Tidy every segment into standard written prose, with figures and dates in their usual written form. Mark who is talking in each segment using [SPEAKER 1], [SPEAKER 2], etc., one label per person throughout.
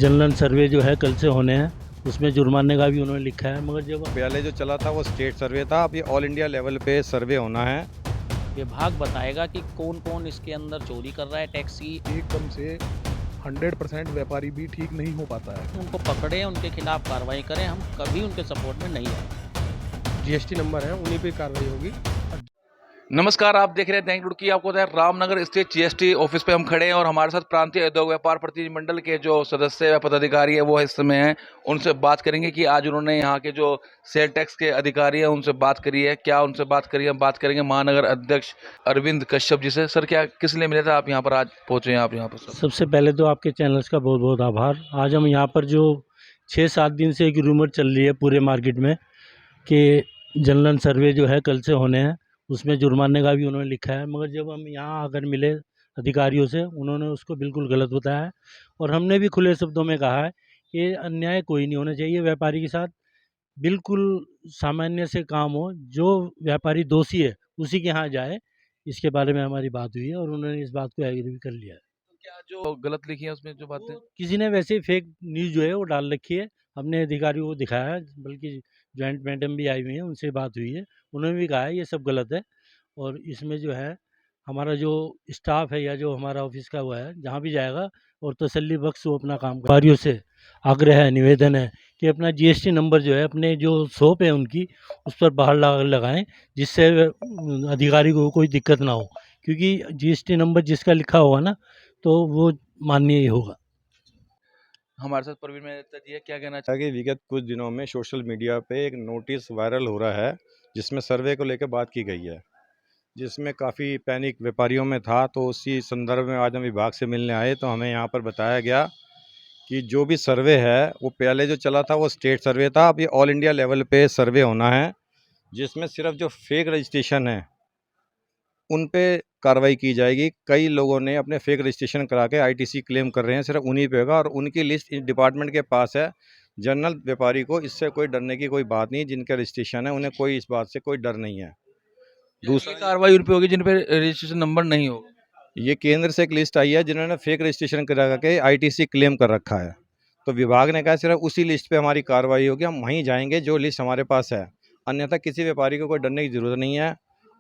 [SPEAKER 1] General सर्वे जो है कल से होने हैं, उसमें जुर्माने का भी उन्होंने लिखा है। मगर जब
[SPEAKER 2] पहले जो चला था वो स्टेट सर्वे था, अब ये ऑल इंडिया लेवल पे सर्वे होना है।
[SPEAKER 3] विभाग बताएगा कि कौन कौन इसके अंदर चोरी कर रहा है टैक्स की।
[SPEAKER 4] एकदम से 100% व्यापारी भी ठीक नहीं हो पाता है।
[SPEAKER 3] उनको पकड़े, उनके खिलाफ कार्रवाई करें। हम कभी उनके सपोर्ट में नहीं आए।
[SPEAKER 5] जीएसटी नंबर है, उन्हीं पे कार्रवाई होगी।
[SPEAKER 6] नमस्कार, आप देख रहे हैं दैनिक रुड़की। आपको बताया रामनगर स्थित जीएसटी ऑफिस पे हम खड़े हैं और हमारे साथ प्रांतीय उद्योग व्यापार प्रतिनिधिमंडल के जो सदस्य व पदाधिकारी है वो इस समय हैं। उनसे बात करेंगे कि आज उन्होंने यहाँ के जो सेल टैक्स के अधिकारी हैं उनसे बात करी है। क्या उनसे बात करी है, हम बात करेंगे महानगर अध्यक्ष अरविंद कश्यप जी से। सर, क्या किस लिए मिले थे आप यहाँ पर, आज पहुँचे हैं आप यहाँ पर? सर,
[SPEAKER 1] सबसे पहले तो आपके चैनल्स का बहुत बहुत आभार। आज हम यहाँ पर जो 6-7 दिन से एक रूमर चल रही है पूरे मार्केट में कि जनरल सर्वे जो है कल से होने हैं, उसमें जुर्माने का भी उन्होंने लिखा है। मगर जब हम यहाँ आकर मिले अधिकारियों से, उन्होंने उसको बिल्कुल गलत बताया है और हमने भी खुले शब्दों में कहा है कि अन्याय कोई नहीं होना चाहिए व्यापारी के साथ। बिल्कुल सामान्य से काम हो, जो व्यापारी दोषी है उसी के यहाँ जाए। इसके बारे में हमारी बात हुई है और उन्होंने इस बात को एग्री भी कर लिया है।
[SPEAKER 6] तो क्या जो गलत लिखी है उसमें जो बातें
[SPEAKER 1] किसी ने वैसे ही फेक न्यूज़ जो है वो डाल रखी है, हमने अधिकारियों को दिखाया है, बल्कि जॉइंट मैडम भी आई हुई हैं, उनसे बात हुई है, उन्होंने भी कहा है ये सब गलत है। और इसमें जो है हमारा जो स्टाफ है या जो हमारा ऑफिस का वो है, जहाँ भी जाएगा और तसल्ली बख्श वो अपना काम व्यापारियों से आग्रह है, निवेदन है कि अपना जीएसटी नंबर जो है अपने जो शॉप है उनकी उस पर बाहर लगाएं, जिससे अधिकारी को कोई दिक्कत ना हो। क्योंकि जीएसटी नंबर जिसका लिखा होगा ना तो वो माननीय ही होगा।
[SPEAKER 6] हमारे साथ प्रवीण मेहता जी है, क्या कहना
[SPEAKER 2] कि विगत कुछ दिनों में सोशल मीडिया पे एक नोटिस वायरल हो रहा है जिसमें सर्वे को लेकर बात की गई है, जिसमें काफ़ी पैनिक व्यापारियों में था। तो उसी संदर्भ में आज हम विभाग से मिलने आए तो हमें यहाँ पर बताया गया कि जो भी सर्वे है वो पहले जो चला था वो स्टेट सर्वे था, अब ये ऑल इंडिया लेवल पे सर्वे होना है, जिसमें सिर्फ जो फेक रजिस्ट्रेशन है उन पे कार्रवाई की जाएगी। कई लोगों ने अपने फेक रजिस्ट्रेशन करा के आईटीसी क्लेम कर रहे हैं, सिर्फ उन्हीं पे होगा और उनकी लिस्ट इस डिपार्टमेंट के पास है। जनरल व्यापारी को इससे कोई डरने की कोई बात नहीं, जिनका रजिस्ट्रेशन है उन्हें कोई इस बात से कोई डर नहीं है।
[SPEAKER 6] दूसरी कार्रवाई उन पे होगी जिन पे रजिस्ट्रेशन नंबर नहीं होगा।
[SPEAKER 2] ये केंद्र से एक लिस्ट आई है जिन्होंने फेक रजिस्ट्रेशन करा के आईटीसी क्लेम कर रखा है, तो विभाग ने कहा सिर्फ उसी लिस्ट पे हमारी कार्रवाई होगी, हम वहीं जाएंगे जो लिस्ट हमारे पास है। अन्यथा किसी व्यापारी को कोई डरने की ज़रूरत नहीं है।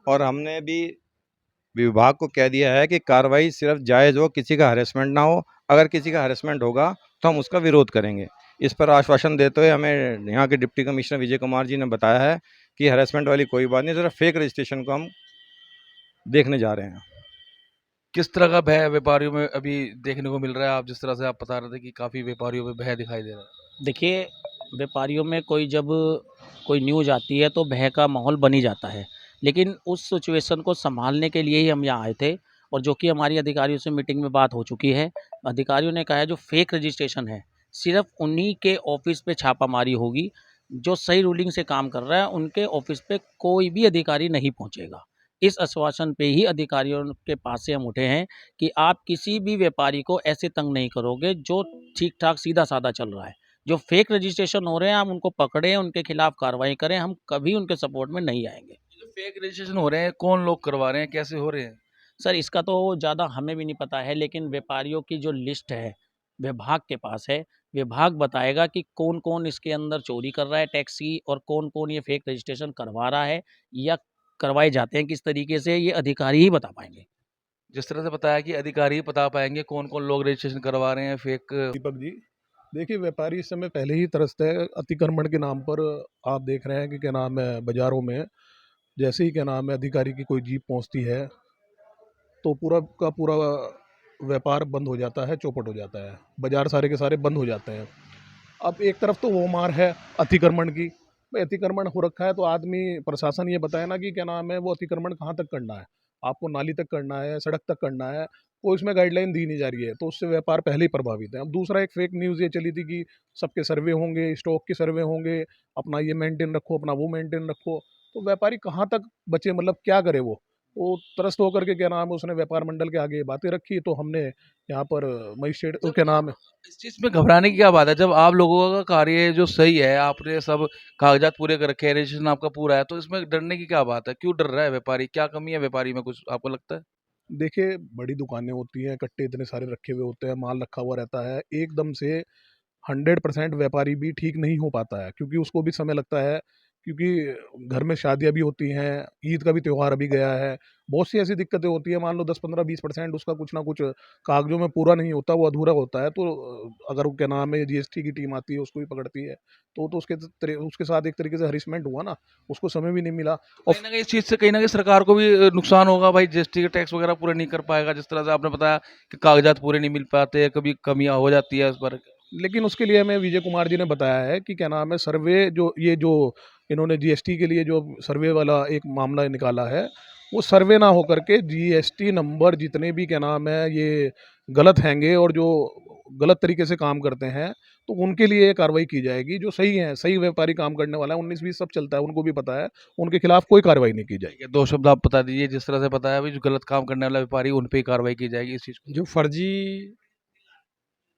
[SPEAKER 2] और हमने भी विभाग को कह दिया है कि कार्रवाई सिर्फ जायज़ हो, किसी का हरेसमेंट ना हो। अगर किसी का हरेसमेंट होगा तो हम उसका विरोध करेंगे। इस पर आश्वासन देते हुए हमें यहाँ के डिप्टी कमिश्नर विजय कुमार जी ने बताया है कि हरेसमेंट वाली कोई बात नहीं, सिर्फ फेक रजिस्ट्रेशन को हम देखने जा रहे हैं।
[SPEAKER 6] किस तरह का भय व्यापारियों में अभी देखने को मिल रहा है? आप जिस तरह से आप बता रहे थे कि काफ़ी व्यापारियों में भय दिखाई दे रहा है।
[SPEAKER 3] देखिए, व्यापारियों में जब कोई न्यूज़ आती है तो भय का माहौल बन ही जाता है। लेकिन उस सिचुएशन को संभालने के लिए ही हम यहाँ आए थे और जो कि हमारी अधिकारियों से मीटिंग में बात हो चुकी है। अधिकारियों ने कहा है जो फेक रजिस्ट्रेशन है सिर्फ उन्हीं के ऑफिस पे छापामारी होगी। जो सही रूलिंग से काम कर रहा है उनके ऑफिस पे कोई भी अधिकारी नहीं पहुँचेगा। इस आश्वासन पे ही अधिकारियों के पास से हम उठे हैं कि आप किसी भी व्यापारी को ऐसे तंग नहीं करोगे जो ठीक ठाक सीधा साधा चल रहा है। जो फेक रजिस्ट्रेशन हो रहे हैं आप उनको पकड़ें, उनके खिलाफ कार्रवाई करें। हम कभी उनके सपोर्ट में नहीं आएंगे।
[SPEAKER 6] जो फेक रजिस्ट्रेशन हो रहे हैं, कौन लोग करवा रहे हैं, कैसे हो रहे हैं?
[SPEAKER 3] सर, इसका तो ज़्यादा हमें भी नहीं पता है, लेकिन व्यापारियों की जो लिस्ट है विभाग के पास है। विभाग बताएगा कि कौन कौन इसके अंदर चोरी कर रहा है टैक्स की और कौन कौन ये फेक रजिस्ट्रेशन करवा रहा है या करवाए जाते हैं किस तरीके से, ये अधिकारी ही बता पाएंगे।
[SPEAKER 6] जिस तरह से बताया कि अधिकारी ही बता पाएंगे कौन कौन लोग रजिस्ट्रेशन करवा रहे हैं फेक।
[SPEAKER 4] दीपक जी, देखिए व्यापारी इस समय पहले ही तरसते हैं अतिक्रमण के नाम पर। आप देख रहे हैं कि क्या नाम है, बाजारों में जैसे ही क्या नाम है अधिकारी की कोई जीप पहुंचती है तो पूरा का पूरा व्यापार बंद हो जाता है, चौपट हो जाता है, बाजार सारे के सारे बंद हो जाते हैं। अब एक तरफ तो वो मार है अतिक्रमण की, भाई अतिक्रमण हो रखा है तो आदमी प्रशासन ये बताए ना कि क्या नाम है वो अतिक्रमण कहाँ तक करना है, आपको नाली तक करना है, सड़क तक करना है, कोई इसमें गाइडलाइन दी नहीं जा रही है, तो उससे व्यापार पहले ही प्रभावित है। अब दूसरा एक फेक न्यूज़ ये चली थी कि सबके सर्वे होंगे, स्टॉक के सर्वे होंगे, अपना ये मेंटेन रखो, अपना वो मेंटेन रखो। तो व्यापारी कहाँ तक बचे, मतलब क्या करे वो त्रस्त होकर के क्या नाम है उसने व्यापार मंडल के आगे ये बातें रखी। तो हमने यहाँ पर मजिस्ट्रेट
[SPEAKER 6] जब
[SPEAKER 4] क्या नाम है,
[SPEAKER 6] इस चीज़ में घबराने की क्या बात है? जब आप लोगों का कार्य जो सही है, आपने सब कागजात पूरे कर रखे हैं, रजिस्ट्रेशन आपका पूरा है, तो इसमें डरने की क्या बात है? क्यों डर रहा है व्यापारी? क्या कमी है व्यापारी में, कुछ आपको लगता है?
[SPEAKER 4] देखिए बड़ी दुकानें होती हैं, कट्टे इतने सारे रखे हुए होते हैं, माल रखा हुआ रहता है, एकदम से 100% व्यापारी भी ठीक नहीं हो पाता है, क्योंकि उसको भी समय लगता है, क्योंकि घर में शादियाँ भी होती हैं, ईद का भी त्योहार अभी गया है, बहुत सी ऐसी दिक्कतें होती हैं। मान लो 10-15-20% उसका कुछ ना कुछ कागज़ों में पूरा नहीं होता, वो अधूरा होता है, तो अगर वो क्या नाम है जीएसटी की टीम आती है, उसको भी पकड़ती है, तो उसके साथ एक तरीके से हरिसमेंट हुआ ना, उसको समय भी नहीं मिला। और
[SPEAKER 6] कहीं ना कहीं इस चीज़ से कहीं ना कहीं सरकार को भी नुकसान होगा भाई, जीएसटी के टैक्स वगैरह पूरे नहीं कर पाएगा, जिस तरह से आपने बताया कि कागजात पूरे नहीं मिल पाते, कभी कमियां हो जाती है इस पर।
[SPEAKER 4] लेकिन उसके लिए हमें विजय कुमार जी ने बताया है कि क्या नाम है, सर्वे जो इन्होंने जीएसटी के लिए जो सर्वे वाला एक मामला निकाला है, वो सर्वे ना होकर के जीएसटी नंबर जितने भी क्या नाम है ये गलत हैंगे और जो गलत तरीके से काम करते हैं, तो उनके लिए ये कार्रवाई की जाएगी। जो सही है, सही व्यापारी काम करने वाला है, 19-20 सब चलता है, उनको भी पता है, उनके खिलाफ कोई कार्रवाई नहीं की जाएगी।
[SPEAKER 6] ठीक है, दो शब्द आप बता दीजिए, जिस तरह से बताया भाई जो गलत काम करने वाला व्यापारी उन पे ही कार्रवाई की जाएगी इस चीज़ को।
[SPEAKER 5] जो फर्जी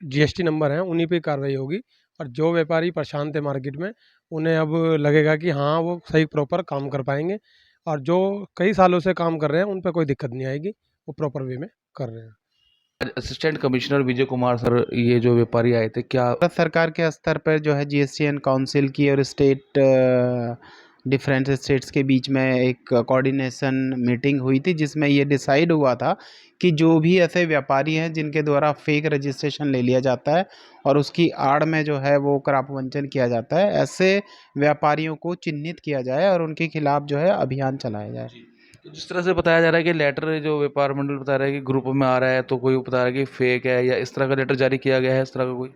[SPEAKER 5] जीएसटी नंबर हैं उन्हीं पे कार्रवाई होगी, और जो व्यापारी परेशान थे मार्केट में, उन्हें अब लगेगा कि हाँ, वो सही प्रॉपर काम कर पाएँगे, और जो कई सालों से काम कर रहे हैं, उन पे कोई दिक्कत नहीं आएगी, वो प्रॉपर वे में कर रहे हैं।
[SPEAKER 6] Assistant commissioner Vijay Kumar sir, ये जो व्यापारी आए थे, क्या
[SPEAKER 7] भारत सरकार के स्तर पर जो है जीएसटीएन काउंसिल की और स्टेट डिफरेंट स्टेट्स के बीच में एक कोऑर्डिनेशन मीटिंग हुई थी, जिसमें ये डिसाइड हुआ था कि जो भी ऐसे व्यापारी हैं जिनके द्वारा फेक रजिस्ट्रेशन ले लिया जाता है और उसकी आड़ में जो है वो करापवंचन किया जाता है, ऐसे व्यापारियों को चिन्हित किया जाए और उनके खिलाफ जो है अभियान चलाया जाए।
[SPEAKER 6] तो जिस तरह से बताया जा रहा है कि लेटर जो व्यापार मंडल बता रहा है कि ग्रुप में आ रहा है, तो कोई बता रहा है कि फेक है, या इस तरह का लेटर जारी किया गया है, इस तरह का कोई?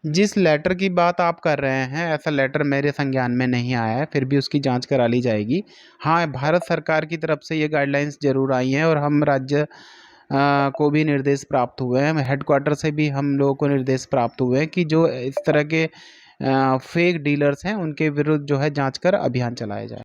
[SPEAKER 7] जिस लेटर की बात आप कर रहे हैं, ऐसा लेटर मेरे संज्ञान में नहीं आया है, फिर भी उसकी जांच करा ली जाएगी। हाँ, भारत सरकार की तरफ से ये गाइडलाइंस ज़रूर आई हैं और हम राज्य को भी निर्देश प्राप्त हुए हैं, हेडक्वार्टर से भी हम लोगों को निर्देश प्राप्त हुए हैं कि जो इस तरह के फेक डीलर्स हैं, उनके विरुद्ध जो है जांच कर अभियान चलाया जाए।